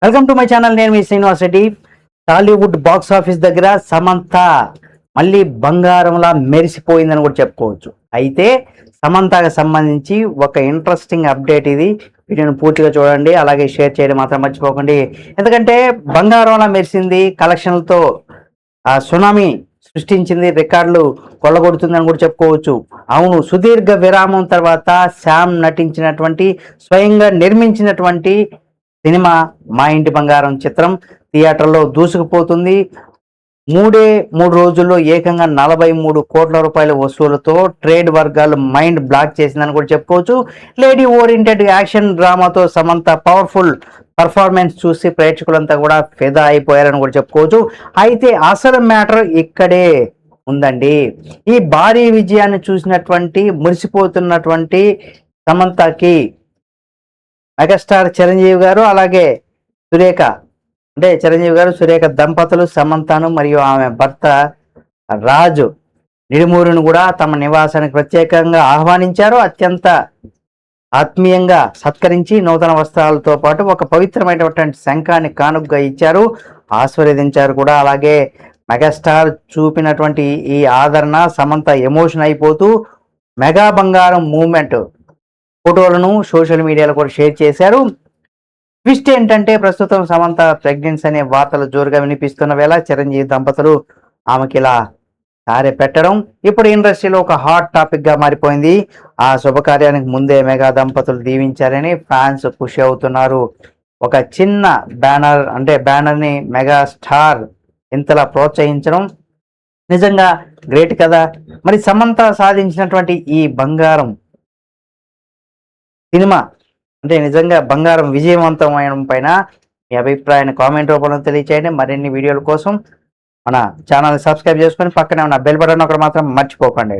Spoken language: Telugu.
Welcome to my channel. నేను మీ శ్రీనివాస్ రెడ్డి. టాలీవుడ్ బాక్స్ ఆఫీస్ దగ్గర సమంత మళ్ళీ బంగారంలా మెరిసిపోయిందని కూడా చెప్పుకోవచ్చు. అయితే సమంతకు సంబంధించి ఒక ఇంట్రెస్టింగ్ అప్డేట్ ఇది. వీడియోని పూర్తిగా చూడండి, అలాగే షేర్ చేయడం మాత్రం మర్చిపోకండి. ఎందుకంటే బంగారంలా మెరిసింది, కలెక్షన్లతో సునామీ సృష్టించింది, రికార్డులు కొల్లగొడుతుందని కూడా చెప్పుకోవచ్చు. అవును, సుదీర్ఘ విరామం తర్వాత శ్యామ్ నటించినటువంటి, స్వయంగా నిర్మించినటువంటి సినిమా మా ఇంటి బంగారం చిత్రం థియేటర్లో దూసుకుపోతుంది. 3 రోజుల్లో ఏకంగా 43 కోట్ల రూపాయల వసూలుతో ట్రేడ్ వర్గాలు మైండ్ బ్లాక్ చేసిందని కూడా చెప్పుకోవచ్చు. లేడీ ఓరియంటెడ్ యాక్షన్ డ్రామాతో సమంత పవర్ఫుల్ పర్ఫార్మెన్స్ చూసి ప్రేక్షకులంతా కూడా ఫిదా అయిపోయారని కూడా చెప్పుకోవచ్చు. అయితే అసలు మ్యాటర్ ఇక్కడే ఉందండి. ఈ భారీ విజయాన్ని చూసినటువంటి మురిసిపోతున్నటువంటి సమంతకి మెగాస్టార్ చిరంజీవి గారు, అలాగే సురేఖ చిరంజీవి గారు సురేఖ దంపతులు సమంతను మరియు ఆమె భర్త రాజు నిడుమూరును కూడా తమ నివాసానికి ప్రత్యేకంగా ఆహ్వానించారు. అత్యంత ఆత్మీయంగా సత్కరించి నూతన వస్త్రాలతో పాటు ఒక పవిత్రమైనటువంటి శంఖాన్ని కానుకగా ఇచ్చారు, ఆశీర్వదించారు కూడా. అలాగే మెగాస్టార్ చూపినటువంటి ఈ ఆదరణ సమంత ఎమోషన్ అయిపోతూ మెగా బంగారం మూవ్మెంట్ ఫోటోలను సోషల్ మీడియాలో కూడా షేర్ చేశారు. ట్విస్ట్ ఏంటంటే, ప్రస్తుతం సమంత ప్రెగ్నెన్సీ అనే వార్తలు జోరుగా వినిపిస్తున్న వేళ చిరంజీవి దంపతులు ఆమెకి ఇలా సారె పెట్టడం ఇప్పుడు ఇండస్ట్రీలో ఒక హాట్ టాపిక్ గా మారిపోయింది. ఆ శుభకార్యానికి ముందే మెగా దంపతులు దీవించారని ఫ్యాన్స్ ఖుషి అవుతున్నారు. ఒక చిన్న బ్యానర్ని మెగా స్టార్ ఇంతలా ప్రోత్సహించడం నిజంగా గ్రేట్ కదా. మరి సమంత సాధించినటువంటి ఈ బంగారం సినిమా నిజంగా బంగారం విజయవంతమైన పైన మీ అభిప్రాయాన్ని కామెంట్ రూపంలో తెలియచేయండి. మరిన్ని వీడియోల కోసం మన ఛానల్ సబ్స్క్రైబ్ చేసుకొని పక్కనే ఉన్న బెల్ బటన్ ఒకటి మాత్రం మర్చిపోకండి.